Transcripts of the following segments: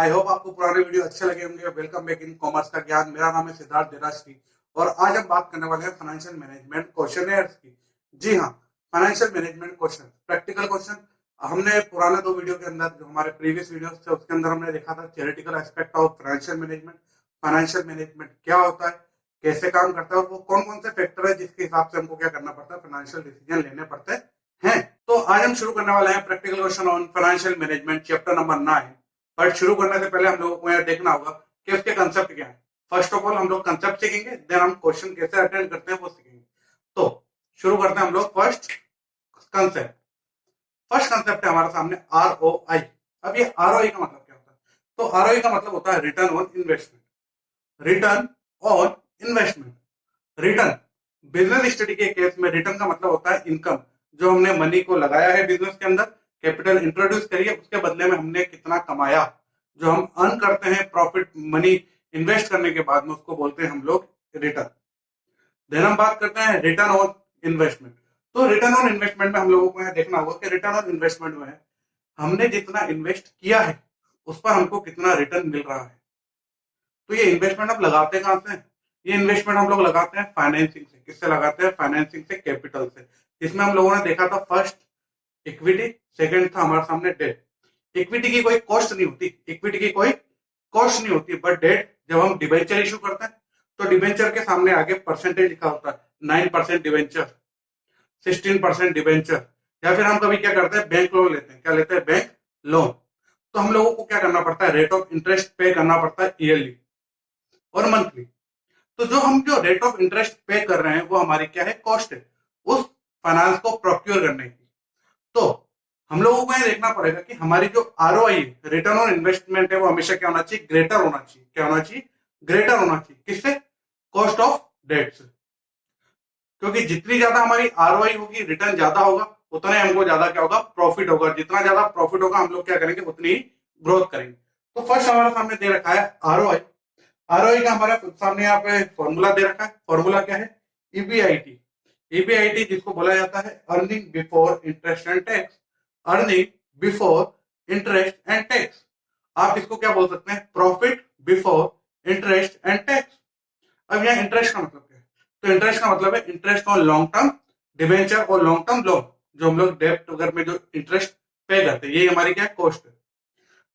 I hope आपको पुराने video अच्छे लगे होंगे। वेलकम बैक इन कॉमर्स का ज्ञान। मेरा नाम है सिद्धार्थ देराश्री और आज हम बात करने वाले हैं फाइनेंशियल मैनेजमेंट क्वेश्चनेयर्स की। जी हाँ, financial management question, practical question. हमने पुराने दो वीडियो के अंदर, जो हमारे प्रीवियस वीडियोस थे उसके अंदर हमने देखा था theoretical aspect of financial management. Financial management क्या होता है, कैसे काम करता है और वो कौन कौन से फैक्टर है जिसके हिसाब से हमको क्या करना पड़ता है, फाइनेंशियल डिसीजन लेने पड़ते हैं। तो आज हम शुरू करने वाले हैं practical question on financial management chapter number 9। But शुरू करने से पहले हम लोगों को यह देखना होगा कि उसके कंसेप्ट क्या है। फर्स्ट ऑफ ऑल हम लोग कंसेप्ट सीखेंगे, देन हम क्वेश्चन कैसे अटेंड करते हैं वो सीखेंगे। तो शुरू करते हैं हम लोग फर्स्ट कंसेप्ट। फर्स्ट कंसेप्ट है हमारे सामने ROI। अब ये ROI का मतलब क्या होता है? तो ROI का मतलब होता है return on investment. Return on investment, return business study के केस में रिटर्न का मतलब होता है इनकम। जो हमने मनी को लगाया है बिजनेस के अंदर, कैपिटल इंट्रोड्यूस करिए, उसके बदले में हमने कितना कमाया, जो हम अर्न करते हैं प्रॉफिट मनी इन्वेस्ट करने के बाद में, उसको बोलते हैं हम लोग रिटर्न। देन हम बात करते हैं रिटर्न ऑन इन्वेस्टमेंट। तो रिटर्न ऑन इन्वेस्टमेंट में हम लोगों को यह देखना होगा कि रिटर्न ऑन इन्वेस्टमेंट में हमने जितना इन्वेस्ट किया है उस पर हमको कितना रिटर्न मिल रहा है। तो ये इन्वेस्टमेंट हम लगाते कहां से? ये इन्वेस्टमेंट हम लोग लगाते हैं फाइनेंसिंग से। किससे लगाते हैं? फाइनेंसिंग से, कैपिटल से। इसमें हम लोगों ने देखा था फर्स्ट इक्विटी, सेकंड था हमारे सामने डेट। इक्विटी की कोई कॉस्ट नहीं होती, इक्विटी की कोई कॉस्ट नहीं होती, बट डेट जब हम डिबेंचर इशू करते हैं तो डिबेंचर के सामने आगे परसेंटेज लिखा होता है। 9% डिबेंचर, 16% डिबेंचर, या फिर हम कभी क्या करते हैं, बैंक लोन लेते हैं। क्या लेते हैं? Bank loan. तो हम लोगों को क्या करना पड़ता है, रेट ऑफ इंटरेस्ट पे करना पड़ता है ईयरली और मंथली। तो जो रेट ऑफ इंटरेस्ट पे कर रहे हैं वो हमारी क्या है, कॉस्ट है उस फाइनेंस को प्रोक्योर करने की। तो हम लोगों को यह देखना पड़ेगा कि हमारी जो ROI रिटर्न ऑन इन्वेस्टमेंट है वो हमेशा क्या होना चाहिए, ग्रेटर होना चाहिए। क्या होना चाहिए? ग्रेटर होना चाहिए। किससे? कॉस्ट ऑफ डेट से। क्योंकि जितनी ज्यादा हमारी ROI होगी, रिटर्न ज्यादा होगा, उतना ही हमको ज्यादा क्या होगा, प्रॉफिट होगा। जितना ज्यादा प्रॉफिट होगा हम लोग क्या करेंगे, उतनी ही ग्रोथ करेंगे। तो फर्स्ट हमारे सामने दे रखा है ROI। ROI का हमारे सामने यहाँ पे फॉर्मूला दे रखा है। फॉर्मूला क्या है? EBIT। EBIT जिसको बोला जाता है earning before interest and tax. Earning before interest and tax. आप इसको क्या बोल सकते हैं? Profit before interest and tax. अब यहाँ इंटरेस्ट का मतलब क्या है? तो इंटरेस्ट का मतलब है interest on long term debenture और लॉन्ग टर्म लोन, जो हम लोग डेब्ट वगैरह में जो इंटरेस्ट पे करते हैं, ये हमारी क्या कॉस्ट है।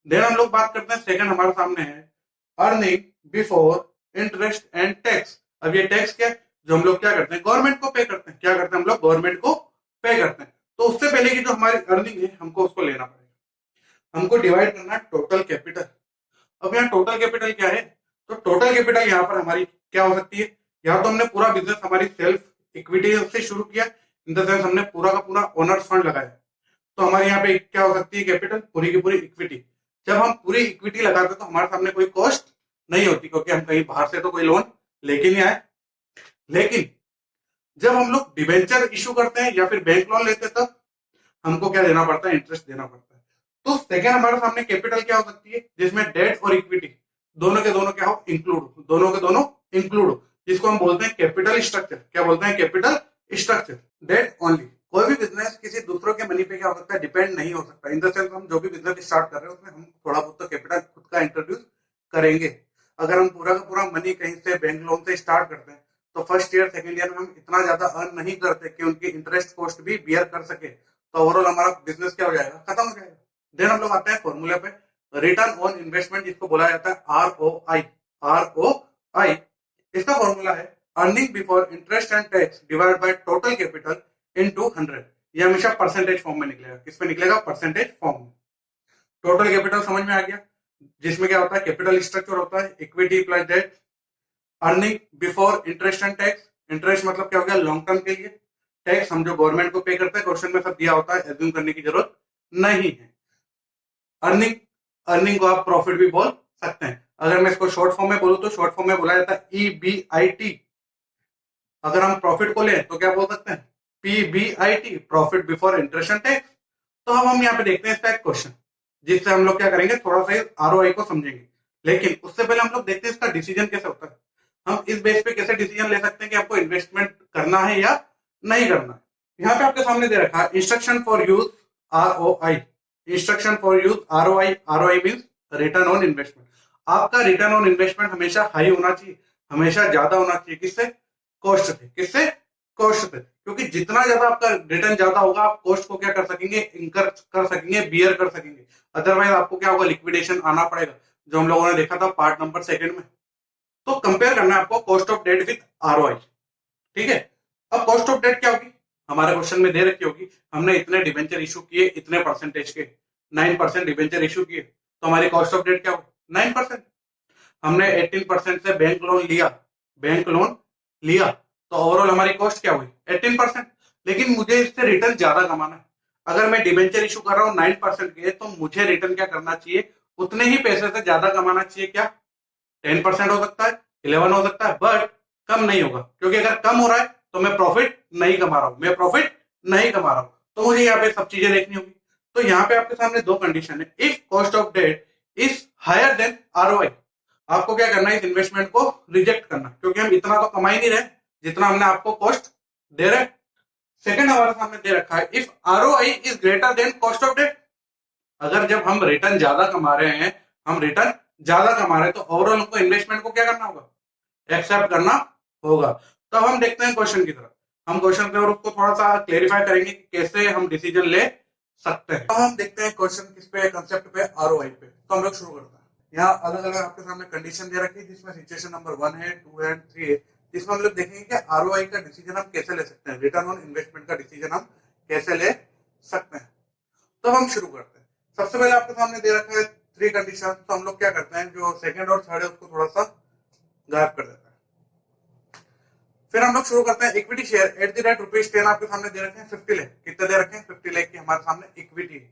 देन हम लोग बात करते हैं, सेकंड हमारे सामने है earning before interest and tax. अब ये टैक्स क्या है? जो हम लोग क्या करते हैं, गवर्नमेंट को पे करते हैं। क्या करते हैं हम लोग? गवर्नमेंट को पे करते हैं। तो उससे पहले की जो हमारी अर्निंग है हमको उसको लेना पड़ेगा। हमको डिवाइड करना है टोटल कैपिटल। अब यहाँ टोटल कैपिटल क्या है? तो टोटल कैपिटल यहाँ पर हमारी क्या हो सकती है? या तो हमने पूरा बिजनेस हमारी सेल्फ इक्विटी से शुरू किया, इन द सेंस हमने पूरा का पूरा ओनर्स फंड लगाया, तो हमारे यहाँ पे क्या हो सकती है, कैपिटल, पूरी की पूरी इक्विटी। जब हम पूरी इक्विटी लगाते हैं तो हमारे सामने कोई कॉस्ट नहीं होती, क्योंकि हम कहीं बाहर से तो कोई लोन लेके नहीं आए। लेकिन जब हम लोग डिबेंचर इशू करते हैं या फिर बैंक लोन लेते हैं तब हमको क्या देना पड़ता है? इंटरेस्ट देना पड़ता है। तो सेकंड हमारे सामने कैपिटल क्या हो सकती है, जिसमें डेट और इक्विटी दोनों के दोनों क्या हो, इंक्लूड, दोनों के दोनों इंक्लूड हो, जिसको हम बोलते हैं कैपिटल स्ट्रक्चर। क्या बोलते हैं? Capital structure. Debt only. कोई भी बिजनेस किसी दूसरों के मनी पे क्या हो सकता है, डिपेंड नहीं हो सकता। इन द सेंस हम जो भी बिजनेस स्टार्ट कर रहे हैं उसमें हम थोड़ा बहुत तो कैपिटल खुद का इंट्रोड्यूस करेंगे। अगर हम पूरा का पूरा मनी कहीं से बैंक लोन से स्टार्ट करते हैं तो फर्स्ट ईयर सेकंड ईयर में हम इतना ज्यादा अर्न नहीं करते कि उनकी इंटरेस्ट कॉस्ट भी बियर कर सके, तो ओवरऑल हमारा बिजनेस क्या हो जाएगा, खत्म हो जाएगा। देन हम लोग आते हैं फॉर्मूले पे, रिटर्न ऑन इन्वेस्टमेंट जिसको बोला जाता है ROI। ROI इसका फॉर्मूला है earning before interest and tax divide by total capital into 100। ये हमेशा परसेंटेज फॉर्म में निकलेगा। किस में निकलेगा? परसेंटेज फॉर्म में। टोटल कैपिटल समझ में आ गया, जिसमें क्या होता है, कैपिटल स्ट्रक्चर होता है equity plus debt. Earning before interest and tax, interest मतलब क्या हो गया, लॉन्ग टर्म के लिए। टैक्स हम जो गवर्नमेंट को पे करते हैं, क्वेश्चन में सब दिया होता है, एज्यूम करने की जरूरत नहीं है। अर्निंग, अर्निंग को आप प्रॉफिट भी बोल सकते हैं। अगर मैं इसको शॉर्ट फॉर्म में बोलूं तो शॉर्ट फॉर्म में बोला जाता है EBIT। अगर हम प्रॉफिट को लें तो क्या बोल सकते हैं, PBIT, profit before interest and tax. तो हम यहाँ पे देखते हैं इसका एक क्वेश्चन, जिससे हम लोग क्या करेंगे, थोड़ा सा ROI को समझेंगे। लेकिन उससे पहले हम लोग देखते हैं इसका डिसीजन कैसे होता है। हम इस बेस पे कैसे डिसीजन ले सकते हैं कि आपको इन्वेस्टमेंट करना है या नहीं करना है। यहाँ पे आपके सामने दे रखा है instruction for use ROI। Instruction for use ROI। ROI means return on investment. आपका रिटर्न ऑन इन्वेस्टमेंट हमेशा हाई होना चाहिए, हमेशा ज्यादा होना चाहिए। किससे? कॉस्ट से। किससे? कॉस्ट से। क्योंकि जितना ज्यादा आपका रिटर्न ज्यादा होगा, आप कॉस्ट को क्या कर सकेंगे? इंकर कर सकेंगे, बियर कर सकेंगे। अदरवाइज आपको क्या होगा? लिक्विडेशन आना पड़ेगा, जो हम लोगों ने देखा था पार्ट नंबर 2 में। तो कंपेयर करना है आपको cost of debt with ROI. ठीक है। अब कॉस्ट ऑफ डेट क्या होगी? हमारे क्वेश्चन में दे रखी होगी, हमने इतने डिबेंचर इशू किए, इतने परसेंटेज के, 9% डिबेंचर इशू किए, तो हमारी कॉस्ट ऑफ डेट क्या होगी? 9%। हमने 18% से बैंक लोन लिया, बैंक लोन लिया, तो ओवरऑल हमारी कॉस्ट क्या हुई? 18%। लेकिन मुझे इससे रिटर्न ज्यादा कमाना है। अगर मैं डिबेंचर इशू कर रहा हूँ 9% के, तो मुझे रिटर्न क्या करना चाहिए? उतने ही पैसे से ज्यादा कमाना चाहिए। क्या 10% हो सकता है, 11 हो सकता है, बट कम नहीं होगा। क्योंकि अगर कम हो रहा है तो मैं प्रॉफिट नहीं कमा रहा हूं, मैं प्रॉफिट नहीं कमा रहा हूं। तो मुझे यहाँ पे सब चीजें देखनी होगी। तो यहाँ पे आपके सामने दो कंडीशन है। If cost of debt is higher than ROI, आपको क्या करना है? इस इन्वेस्टमेंट को रिजेक्ट करना, क्योंकि हम इतना तो कमा ही नहीं रहे जितना हमने आपको कॉस्ट दे रहे। सेकंड हमारे सामने दे रखा है, if ROI is greater than cost of debt. अगर जब हम रिटर्न ज्यादा कमा रहे हैं, हम रिटर्न ज्यादा कमा रहे हैं, तो ओवरऑल हमको इन्वेस्टमेंट को क्या करना होगा? एक्सेप्ट करना होगा। तो अब हम देखते हैं क्वेश्चन की तरफ। हम क्वेश्चन पे और उसको थोड़ा सा क्लेरिफाई करेंगे कि कैसे हम डिसीजन ले सकते हैं। तो हम देखते हैं क्वेश्चन किस पे, कंसेप्ट पे, आरओआई पे। तो हम लोग शुरू करते हैं। यहाँ अलग अलग आपके सामने कंडीशन दे रखी है, जिसमें सिचुएशन नंबर 1 है, 2 है, 3 है। इसमें हम लोग देखेंगे कि आरओआई का डिसीजन हम कैसे ले सकते हैं, रिटर्न ऑन इन्वेस्टमेंट का डिसीजन हम कैसे ले सकते हैं। तो हम शुरू करते हैं। सबसे पहले आपके सामने दे रखा है 3 कंडीशन। तो हम लोग क्या करते हैं, जो सेकंड और थर्ड है उसको थोड़ा सा गायब कर देते हैं। फिर हम लोग शुरू करते हैं। Equity share eight the rate ₹10 आपके सामने दे रखे हैं 50 लाख। कितने दे रखे हैं? 50 लाख की हमारे सामने इक्विटी है।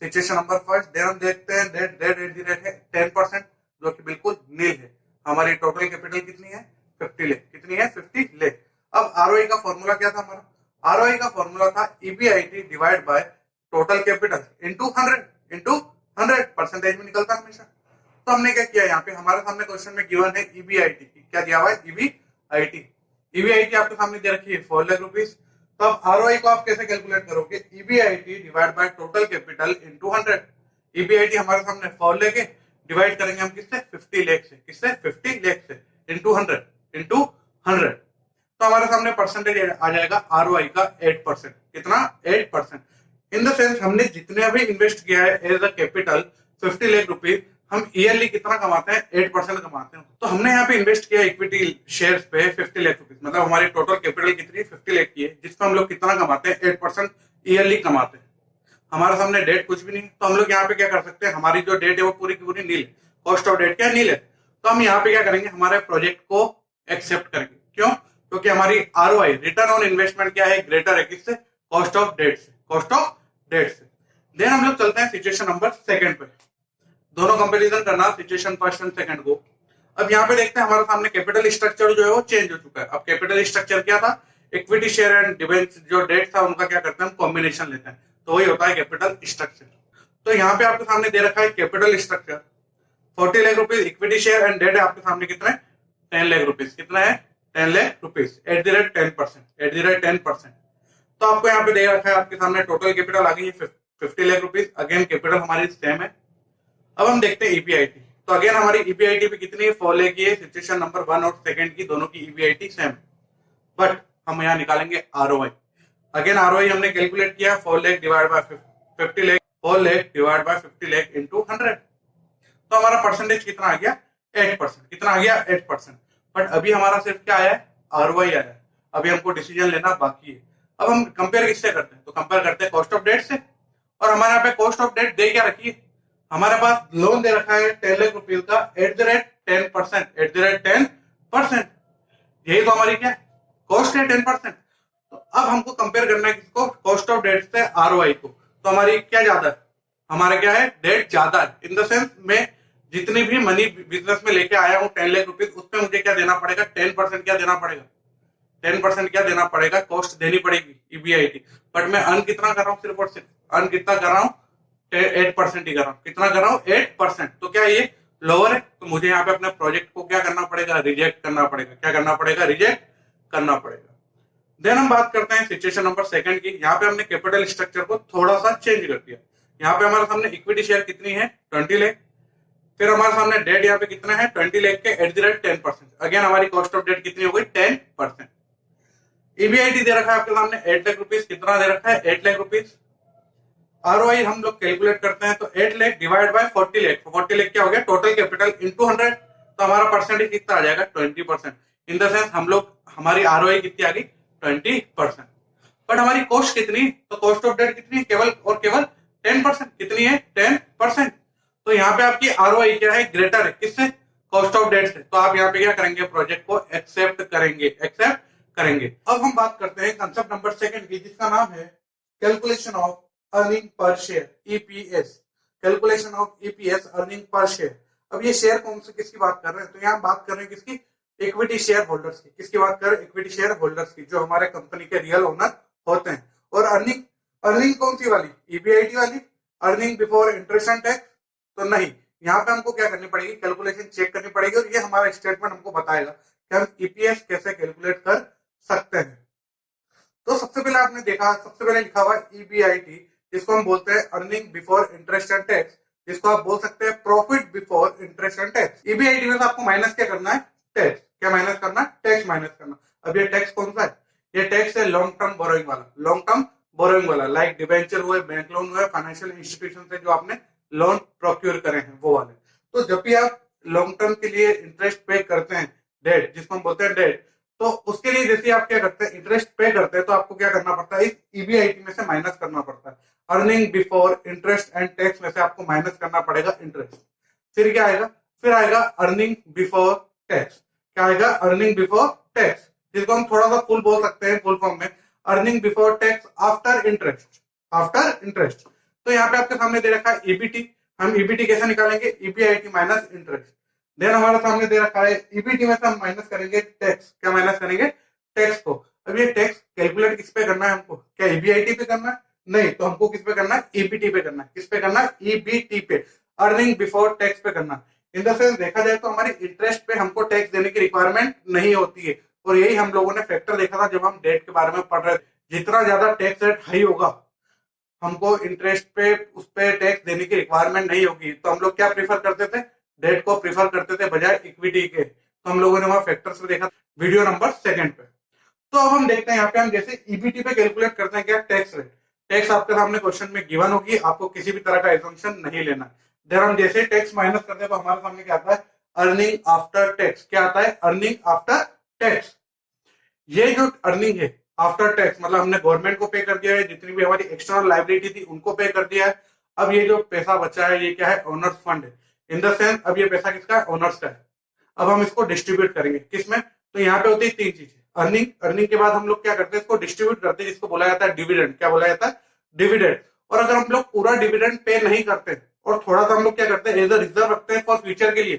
सिचुएशन नंबर फर्स्ट, देन हम देखते हैं debt, debt at the rate है 10%, जो कि बिल्कुल नील है। हमारी टोटल कैपिटल कितनी है? 50 लाख। कितनी है? 50 लाख। अब आरओआई का फॉर्मूला क्या था हमारा? आरओआई का फॉर्मूला था EBIT divide by total capital into 100 percentage में निकलता हमेशा। तो हमने क्या किया? यहाँ पे हमारे सामने क्वेश्चन में गिवन है ईबीआईटी की, क्या दिया हुआ है? ईबीआईटी। ईबीआईटी आपके सामने दे रखी है 4 लाख रुपीज। तो अब आरओआई को आप कैसे कैलकुलेट करोगे? EBIT divide by total capital into 100। EBIT हमारे सामने 4 लाख है, डिवाइड करेंगे हम किससे? 50 लाख से। किससे? 50 लाख से। इनटू 100। तो हमारे सामने परसेंटेज आ जाएगा आरओआई का 8%। कितना? 8%। इन द सेंस हमने जितने भी इन्वेस्ट किया है as a capital 50 lakh rupees, हम ईयरली कितना कमाते हैं? 8% कमाते हैं। तो हमने यहाँ पे इन्वेस्ट किया इक्विटी शेयर्स पे 50 लाख रुपीज, मतलब हमारी टोटल कैपिटल कितनी? 50 लाख की है, जिसको हम लोग कितना कमाते हैं? 8% ईयरली कमाते हैं। हमारे सामने डेट कुछ भी नहीं, तो हम लोग यहाँ पे क्या कर सकते हैं? हमारी जो डेट है वो पूरी की पूरी नील है। कॉस्ट ऑफ डेट क्या है? नील है। तो हम यहाँ पे क्या करेंगे? हमारे प्रोजेक्ट को एक्सेप्ट करेंगे। क्यों? क्योंकि हमारी आरओआई, रिटर्न ऑन इन्वेस्टमेंट क्या है? ग्रेटर है। किससे? कॉस्ट ऑफ डेट से। कॉस्ट ऑफ डेट से। देन हम लोग चलते हैं सिचुएशन नंबर 2 पे। दोनों कंपैरिजन करना, सिचुएशन फर्स्ट एंड सेकंड को। अब यहाँ पे देखते हैं हमारे सामने कैपिटल स्ट्रक्चर जो है वो चेंज हो चुका है। अब कैपिटल स्ट्रक्चर क्या था? इक्विटी शेयर एंड डिबेंचर जो डेट था उनका क्या करते हैं? हम कॉम्बिनेशन लेते हैं, तो वही होता है कैपिटल स्ट्रक्चर। तो यहाँ पे आपके सामने दे रखा है capital structure 40 lakh rupees, equity share and debt आपके सामने कितना है? 10 लाख रुपीज। कितना है? 10 lakh rupees at the rate 10%। At the rate 10%। तो आपको यहाँ पे दे रखा है आपके सामने टोटल कैपिटल आ गई है 50 लाख रुपीज। अगेन कैपिटल हमारी सेम है। अब हम देखते हैं ईपीआईटी। तो अगेन हमारी ईपीआईटी भी कितनी है? 4 लाख की है। सिचुएशन नंबर 1 और सेकंड की दोनों की ईपीआईटी सेम है। बट हम यहाँ निकालेंगे आरओआई। अगेन आरओआई हमने कैलकुलेट किया 4 lakh divide by 50 lakh, 4 lakh divide by 50 lakh into 100। तो हमारा परसेंटेज कितना आ गया? 8%। कितना आ गया? 8%। बट अभी हमारा सिर्फ क्या आया है? आरओआई आया है। अभी हमको डिसीजन लेना बाकी है। अब हम कंपेयर किससे करते हैं? तो कंपेयर करते हैं कॉस्ट ऑफ डेट से। और हमारे यहाँ पे कॉस्ट ऑफ डेट दे क्या रखी है? हमारे पास लोन दे रखा है 10 लाख रुपीज का eight the rate 10%। At the rate 10%। यही तो हमारी क्या कॉस्ट है? 10%। तो अब हमको कंपेयर करना है किसको? कॉस्ट ऑफ डेट से आरओआई को। तो हमारी क्या ज्यादा है? हमारा क्या है? डेट ज्यादा है। इन द सेंस में जितनी भी मनी बिजनेस में लेके आया हूँ 10 लाख रुपीज, उसमें मुझे क्या देना पड़ेगा? 10% क्या देना पड़ेगा? 10% क्या देना पड़ेगा? कॉस्ट देनी पड़ेगी ईबीआईटी। बट मैं अर्न कितना कर रहा हूँ? सिर्फ और सिर्फ अर्न कितना कर रहा हूँ? 8% ही कर रहा हूँ। कितना कर रहा हूँ? 8%। तो क्या ये लोअर है? तो मुझे यहाँ पे अपने प्रोजेक्ट को क्या करना पड़ेगा? रिजेक्ट करना पड़ेगा। क्या करना पड़ेगा? रिजेक्ट करना पड़ेगा। देन हम बात करते हैं सिचुएशन नंबर सेकंड की। यहाँ पे हमने कैपिटल स्ट्रक्चर को थोड़ा सा चेंज कर दिया। यहाँ पे हमारे सामने इक्विटी शेयर कितनी है? 20 लाख। फिर हमारे सामने डेट यहाँ पे कितना है 20 लाख के @10%। अगेन हमारी कॉस्ट ऑफ डेट कितनी हो गई 10%। ईबीआईटी दे रखा है आपके सामने 8 लाख रुपीज। कितना दे रखा है 8 लाख रुपीज। आरओआई हम लोग कैलकुलेट करते हैं तो 8 लाख डिवाइड बाय 40 लाख। 40 लाख क्या हो गया टोटल कैपिटल इंटू 100। तो हमारा परसेंटेज कितना आ जाएगा 20%। इन द सेंस हम लोग हमारी आरओआई कितनी आ गई 20%। बट हमारी कॉस्ट कितनी, तो कॉस्ट ऑफ डेट कितनी केवल और केवल 10%। कितनी है 10%। तो यहाँ पे आपकी आरओआई क्या है ग्रेटर है किससे कॉस्ट ऑफ डेट से। तो आप यहाँ पे क्या करेंगे प्रोजेक्ट को एक्सेप्ट करेंगे। अब हम बात करते हैं कंसेप्ट नंबर 2 की जिसका नाम है calculation of earning per share EPS. Calculation of EPS earning per share. अब ये शेयर कौन से किसकी बात कर रहे हैं, तो यहाँ बात कर रहे हैं किसकी इक्विटी शेयर होल्डर्स की। किसकी बात कर रहे हैं इक्विटी शेयर होल्डर्स की जो हमारे कंपनी के रियल ओनर होते हैं। और अर्निंग कौन सी वाली ईबीआईटी वाली earning before interest and tax तो नहीं। यहाँ पे हमको क्या करनी पड़ेगी कैलकुलेशन चेक करनी पड़ेगी और ये हमारा स्टेटमेंट हमको बताएगा कि हम ईपीएस कैसे कैलकुलेट कर सकते हैं। तो सबसे पहले लिखा हुआ ईबीआईटी जिसको हम बोलते हैं earning before interest and tax, जिसको आप बोल सकते हैं profit before interest and tax. EBIT में तो आपको माइनस क्या करना है टैक्स। क्या माइनस करना है टैक्स माइनस करना। अब ये टैक्स कौन सा है, ये टैक्स है लॉन्ग टर्म बोरोइंग वाला लाइक डिबेंचर हुए, बैंक लोन हुए, फाइनेंशियल इंस्टीट्यूशन से जो आपने लोन प्रोक्योर करे हैं वो वाले। तो जब भी आप लॉन्ग टर्म के लिए इंटरेस्ट पे करते हैं डेट जिसको हम बोलते हैं डेट, तो उसके लिए जैसे आप क्या करते हैं इंटरेस्ट पे करते हैं तो आपको क्या करना पड़ता है इस ईबीआईटी में से माइनस करना पड़ता है। Earning before interest and tax में से आपको माइनस करना पड़ेगा इंटरेस्ट। फिर क्या आएगा, फिर आएगा अर्निंग बिफोर टैक्स। क्या आएगा अर्निंग बिफोर टैक्स, जिसको हम थोड़ा सा फुल बोल सकते हैं फुल फॉर्म में earning before tax after interest. तो यहाँ पे आपके सामने दे रखा है ईबीटी। हम ईबीटी कैसे निकालेंगे ईबीआईटी माइनस इंटरेस्ट। देन हमारे सामने दे रखा है ईबीटी में से हम माइनस करेंगे टैक्स। क्या माइनस करेंगे टैक्स को। अब ये टैक्स कैलकुलेट किस पे करना है हमको, क्या ईबीआईटी पे करना है नहीं, तो हमको किस पे करना है ईबीटी पे करना है। किस पे करना है ईबीटी पे अर्निंग बिफोर टैक्स पे करना है। इन द सेंस देखा जाए तो हमारी इंटरेस्ट पे हमको टैक्स देने की रिक्वायरमेंट नहीं होती है। और यही हम लोगों ने फैक्टर देखा था जब हम डेट के बारे में पढ़ रहे थे। जितना ज्यादा टैक्स रेट हाई होगा हमको इंटरेस्ट पे उस पे टैक्स देने की रिक्वायरमेंट नहीं होगी। तो हम लोग क्या प्रीफर करते थे डेट को प्रीफर करते थे बजाय इक्विटी के। तो हम लोगों ने वहां फैक्टर्स में देखा वीडियो नंबर 2 पे। तो अब हम देखते हैं यहाँ पे हम जैसे ईबीटी पे कैलकुलेट करते हैं क्या टैक्स रेट। टैक्स आपके सामने क्वेश्चन में गिवन होगी, आपको किसी भी तरह का एजम्पशन नहीं लेना है। देन हम जैसे टैक्स माइनस करते हैं तो हमारे सामने क्या आता है अर्निंग आफ्टर टैक्स। क्या आता है अर्निंग आफ्टर टैक्स। ये जो अर्निंग है आफ्टर टैक्स मतलब हमने गवर्नमेंट को पे कर दिया है, जितनी भी हमारी एक्सटर्नल लायबिलिटी थी उनको पे कर दिया है। अब ये जो पैसा बचा है ये क्या है ओनर्स फंड है। इन द सेंस अब ये पैसा किसका है ओनर्स का है। अब हम इसको डिस्ट्रीब्यूट करेंगे किसमें, तो यहाँ पे होती है 3 चीजें अर्निंग के बाद हम लोग क्या करते हैं इसको डिस्ट्रीब्यूट करते हैं जिसको बोला जाता है डिविडेंड। क्या बोला जाता है डिविडेंड। और अगर हम लोग पूरा डिविडेंड पे नहीं करते और थोड़ा सा हम लोग क्या करते हैं एज अ रिजर्व रखते हैं फॉर फ्यूचर के लिए,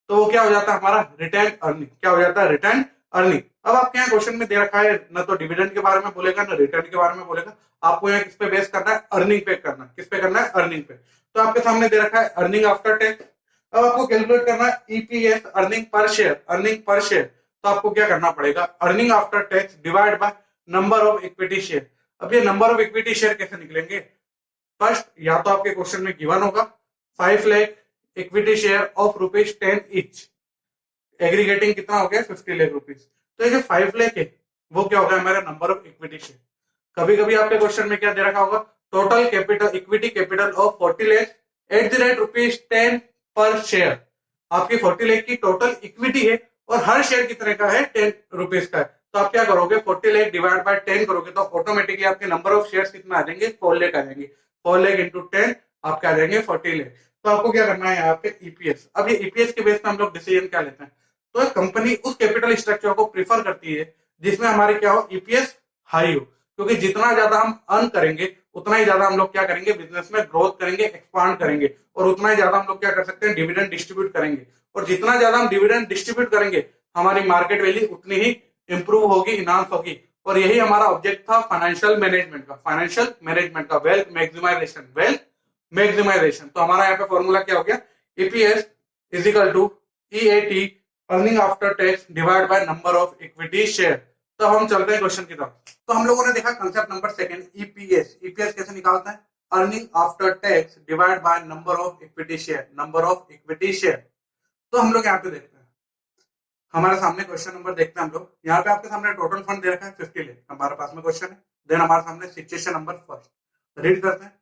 तो वो क्या हो जाता है हमारा रिटर्न अर्निंग। क्या हो जाता है रिटर्न अर्निंग। अब आपके यहाँ क्वेश्चन में दे रखा है न तो डिविडेंड के बारे में बोलेगा न रिटर्न के बारे में बोलेगा, आपको यहाँ किस पे बेस करना है अर्निंग पे करना है। किस पे करना है अर्निंग पे। तो आपके सामने दे रखा है अर्निंग आफ्टर टैक्स। अब आपको कैलकुलेट करना है ईपीएस अर्निंग पर शेयर। तो आपको क्या करना पड़ेगा earning after tax divide by number of equity share. अब ये नंबर ऑफ इक्विटी शेयर कैसे निकलेंगे, फर्स्ट या तो आपके क्वेश्चन में गिवन होगा 5 lakh equity share of ₹10 each, aggregating कितना हो गया 50 लाख रुपीज। तो ये जो 5 लाख है वो क्या होगा हमारा नंबर ऑफ इक्विटी शेयर। कभी कभी आपके क्वेश्चन में क्या दे रखा होगा total capital equity capital of 40 lakh @10 पर शेयर। आपकी 40 लाख की टोटल इक्विटी है और हर शेयर कितने का है 10 रुपीज का है। तो आप क्या करोगे 40 लाख डिवाइड बाय 10 करोगे तो ऑटोमेटिकली आपके नंबर ऑफ शेयर्स कितना आ जाएंगे 4 लाख आ जाएंगे। 4 लाख इंटू 10 आपके आ जाएंगे 40 लाख। तो आपको क्या करना है यहाँ पे ईपीएस। अब ये ईपीएस के बेस पे हम लोग डिसीजन क्या लेते हैं, तो कंपनी उस कैपिटल स्ट्रक्चर को प्रीफर करती है जिसमें हमारे क्या हो ईपीएस हाई हो। क्योंकि जितना ज्यादा हम अर्न करेंगे उतना ही ज्यादा हम लोग क्या करेंगे बिजनेस में ग्रोथ करेंगे एक्सपांड करेंगे और उतना ही ज्यादा हम लोग क्या कर सकते हैं डिविडेंड डिस्ट्रीब्यूट करेंगे। और जितना ज्यादा हम डिविडेंड डिस्ट्रीब्यूट करेंगे हमारी मार्केट वैल्यू उतनी ही इंप्रूव होगी इनहांस होगी। और यही हमारा ऑब्जेक्ट था फाइनेंशियल मैनेजमेंट का वेल्थ मैक्सिमाइजेशन। तो हमारा यहाँ पे फॉर्मूला क्या हो गया EPS is equal to EAT earning after tax divide by number of equity share. तो हम चलते हैं क्वेश्चन की तरफ। तो हम लोगों ने देखा कंसेप्ट नंबर 2 ईपीएस। ईपीएस कैसे निकालते हैं, earning after tax divide by number of equity share, number of equity share. तो हम लोग यहाँ पे देखते हैं, हमारे सामने क्वेश्चन नंबर देखते हैं हम लोग। यहाँ पे आपके सामने टोटल फंड दे रखा है 50 लाख, हमारे पास में क्वेश्चन है। देन हमारे सामने सिचुएशन नंबर फर्स्ट रीड करते हैं।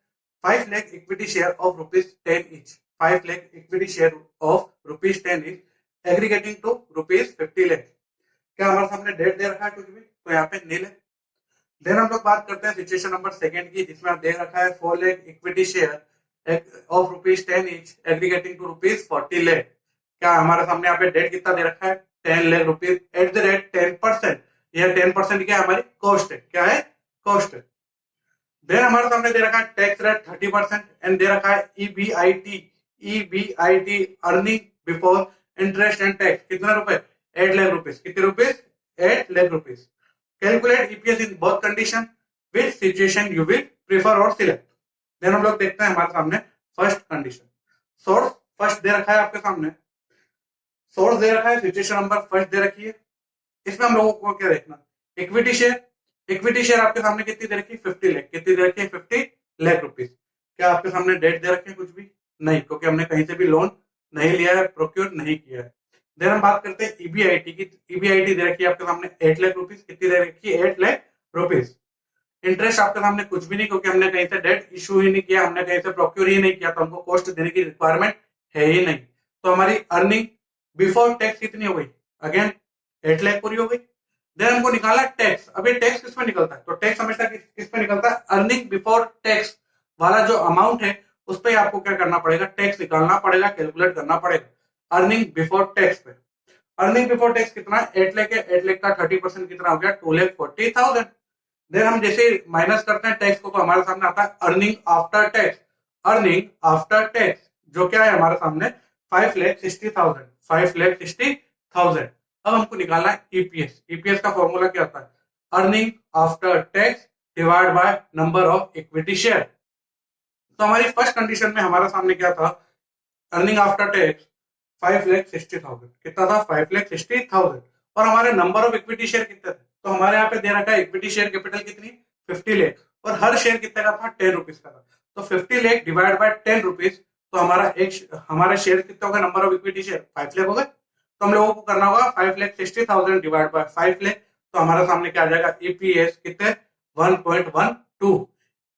5 lakh equity share of ₹10 each, 5 lakh equity share of ₹10 each aggregating to ₹50 lakh. क्या हमारे सामने डेट दे रखा है कुछ भी? तो यहाँ पे नील है। देन हम लोग बात करते हैं सिचुएशन नंबर सेकंड की, जिसमें आप दे रखा है 4 lakh equity share of ₹10 each aggregating to ₹40 lakh. क्या हमारे सामने यहाँ पे डेट कितना दे रखा है? 10 lakh rupees at the rate 10%। यह 10% क्या है? हमारी कॉस्ट है। क्या है? कॉस्ट है। देन हमारे सामने दे रखा है टैक्स रेट 30% एंड दे रखा है EBIT, EBIT earning before interest and tax कितना रुपए? 8 लाख रुपीज। कितने rupees? 8 lakh rupees. Calculate EPS in both condition, which situation you will prefer और सिलेक्ट। देन हम लोग देखते हैं हमारे सामने first condition. Source first they रखा है आपके सामने, सोर्स दे रखा है, सिचुएशन नंबर फर्स्ट दे रखी है। इसमें हम लोगों को क्या देखना? इक्विटी शेयर, इक्विटी शेयर आपके सामने कितनी दे रखी है? 50 लाख। कितनी दे रखी है? 50 लाख रुपीज। क्या आपके सामने डेट दे रखी है कुछ भी? नहीं, क्योंकि हमने कहीं से भी लोन नहीं लिया है, प्रोक्योर नहीं किया है। देन हम बात करते हैं ईबीआईटी की। ईबीआईटी दे रखी है आपके सामने 8 लाख रुपीज। कितनी दे रखी है? 8 लाख रुपीज। इंटरेस्ट आपके सामने कुछ भी नहीं, क्योंकि हमने कहीं से डेट इशू ही नहीं किया, हमने कहीं से प्रोक्योर ही नहीं किया, तो हमको कॉस्ट देने की रिक्वायरमेंट है ही नहीं। तो हमारी अर्निंग बिफोर टैक्स कितनी हो गई? अगेन 8 लाख पूरी हो गई। देन हमको निकाला टैक्स। अभी टैक्स किस में निकलता है? तो टैक्स हमेशा किस में निकलता है? अर्निंग बिफोर टैक्स वाला जो अमाउंट है उस पर आपको क्या करना पड़ेगा? टैक्स निकालना पड़ेगा, कैलकुलेट करना पड़ेगा अर्निंग बिफोर टैक्स पे। अर्निंग बिफोर टैक्स कितना है? 8 लाख है। 8 लाख का 30% कितना हो गया? 2,40,000। देन हम जैसे माइनस करते हैं टैक्स को, तो हमारे सामने आता है earning after tax. Earning after tax जो क्या है हमारे सामने? 5,60,000, 5,60,000। अब हमको निकालना है ईपीएस। ईपीएस का फॉर्मूला क्या होता है? Earning after tax divide by number of equity share. तो हमारी फर्स्ट कंडीशन में हमारे सामने क्या था? Earning after tax 5,60,000। कितना था? 5,60,000। और हमारे नंबर ऑफ इक्विटी शेयर कितने थे? तो हमारे यहाँ पे दे रखा है इक्विटी शेयर कैपिटल कितनी? 50 लाख। और हर शेयर कितने का था? 10 रुपीज का था। तो 50 लाख डिवाइड बाय 10 रुपीज, तो हमारा शेयर कितना होगा? Number of equity share 5 lakh हो गए। तो हम लोगों को करना होगा 5,60,000 डिवाइड बाय 5 लाख। तो हमारे सामने क्या आ जाएगा? ईपीएस कितने? 1.12।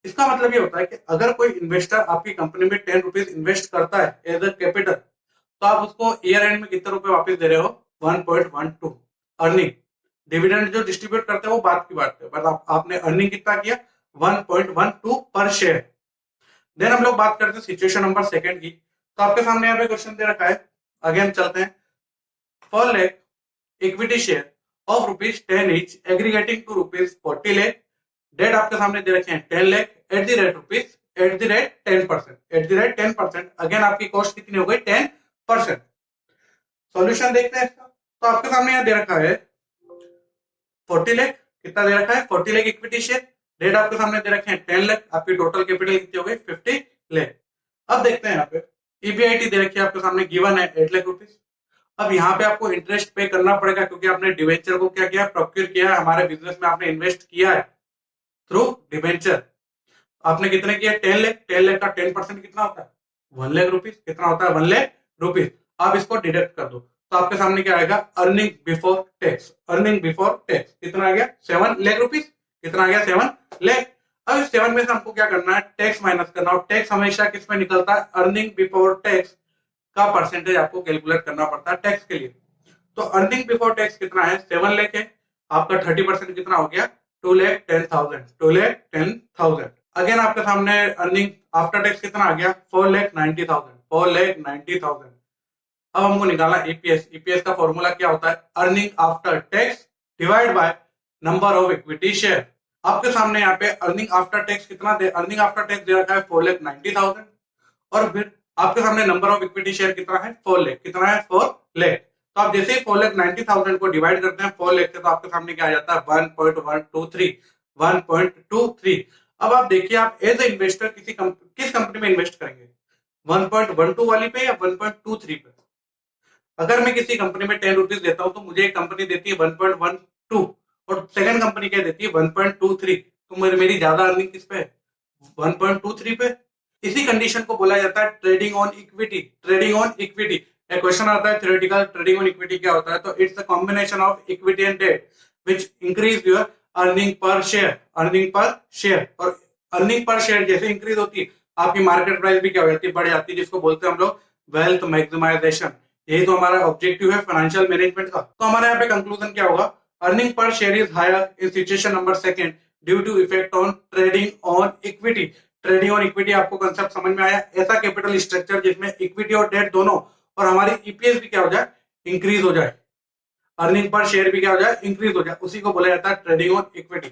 इसका मतलब ये होता है कि अगर कोई इन्वेस्टर आपकी कंपनी में 10 रुपीज इन्वेस्ट करता है एज अ कैपिटल, तो आप उसको ईयर एंड में कितने रुपए वापस दे रहे हो? 1.12 अर्निंग। डिविडेंड जो डिस्ट्रीब्यूट करते हैं वो बात की बात है, बट आपने अर्निंग कितना किया? 1.12 पर शेयर। देन हम लोग बात करते हैं सिचुएशन नंबर सेकंड की। तो आपके सामने यहाँ पे क्वेश्चन दे रखा है, अगेन चलते हैं। 4 lakh equity share of ₹10 each aggregating to ₹40 lakh. Debt आपके सामने दे रखे हैं 10 lakh at the rate rupees, at the rate 10%, at the rate 10%। Again आपकी कॉस्ट कितनी हो गई? 10%। सॉल्यूशन देखते हैं इसका। तो आपके सामने यहाँ दे रखा है 40 लाख। कितना दे रखा है? 40 लाख इक्विटी शेयर। डेट आपके सामने दे रखे हैं 10 लाख। आपकी टोटल कैपिटल कितनी हो गई? 50 लाख। अब देखते हैं यहाँ पे ईबीआईटी दे रखी है आपके सामने, गिवन है 8 लाख रुपीज। अब यहाँ पे आपको इंटरेस्ट पे करना पड़ेगा, क्योंकि आपने डिवेंचर को क्या किया? प्रोक्योर किया है, हमारे बिजनेस में आपने इन्वेस्ट किया है थ्रू डिवेंचर। आपने कितने किया? 10 लाख। 10 लाख का 10% कितना होता है? 1 लाख रुपीज। कितना होता है? 1 लाख रुपीज। आप इसको डिडक्ट कर दो, तो आपके सामने क्या आएगा? Earning before tax. Earning before tax कितना आ गया? 7 लाख रुपीज। कितना आ गया? 7 लाख। अब इस 7 में से हमको क्या करना है? टैक्स माइनस करना। और टैक्स हमेशा किस में निकलता है? अर्निंग बिफोर टैक्स का परसेंटेज आपको कैलकुलेट करना पड़ता है टैक्स के लिए। तो अर्निंग बिफोर टैक्स कितना है? 7 लाख है। आपका 30% कितना हो गया? 2,10,000, 2,10,000। अगेन आपके सामने अर्निंग आफ्टर टैक्स कितना आ गया? 4,90,000, 4,90,000। अब हमको निकालना ईपीएस। ईपीएस का फॉर्मूला क्या होता है? Earning after tax divide by number of equity share. आपके सामने यहाँ पे अर्निंग आफ्टर टैक्स कितना दे? अर्निंग आफ्टर टैक्स दे रखा है 4,90,000। और फिर आपके सामने नंबर ऑफ इक्विटी शेयर कितना है? 4 लाख। कितना है? 4 लाख। तो आप जैसे ही 4,90,000 को डिवाइड करते हैं 4 लाख से, तो आपके सामने क्या आ जाता है? 1.123, 1.23। अब आप देखिए, आप एज ए इन्वेस्टर किस कंपनी में इन्वेस्ट करेंगे? 1.12 वाली पे या 1.23 पे? अगर मैं किसी कंपनी में 10 रुपीज देता हूं, तो मुझे एक कंपनी देती है 1.12 और सेकंड कंपनी क्या देती है? 1.23। तो मेरी ज्यादा अर्निंग किस पे है? 1.23 पे। इसी कंडीशन को बोला जाता है trading on equity. Trading on equity एक क्वेश्चन आता है थ्योरेटिकल, ट्रेडिंग ऑन इक्विटी क्या होता है? तो it's the combination of equity and debt which increase your earning per share. Earning per share, और अर्निंग पर शेयर जैसे इंक्रीज होती है आपकी मार्केट प्राइस भी क्या हो जाती है? बढ़ जाती है, जिसको बोलते हैं हम लोग वेल्थ मैक्सिमाइजेशन। यही तो हमारा ऑब्जेक्टिव है फाइनेंशियल मैनेजमेंट का। तो हमारे यहाँ पे कंक्लूजन क्या होगा? Earning per share is higher in situation number second due to effect on trading on equity. Trading on equity आपको कंसेप्ट समझ में आया? ऐसा कैपिटल स्ट्रक्चर जिसमें इक्विटी और डेट दोनों, और हमारी ईपीएस भी क्या हो जाए? इंक्रीज हो जाए, अर्निंग पर शेयर भी क्या हो जाए? इंक्रीज हो जाए, उसी को बोला जाता है trading on equity.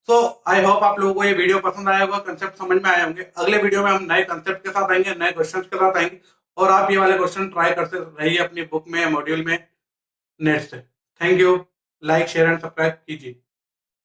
So I hope आप लोगों को ये वीडियो पसंद आया होगा, कंसेप्ट समझ में आए होंगे। अगले वीडियो में हम नए कंसेप्ट के साथ आएंगे, नए क्वेश्चन के साथ आएंगे, और आप ये वाले क्वेश्चन ट्राई करते रहिए अपनी बुक में, मॉड्यूल में, नेट से। Thank you. Like share and subscribe कीजिए।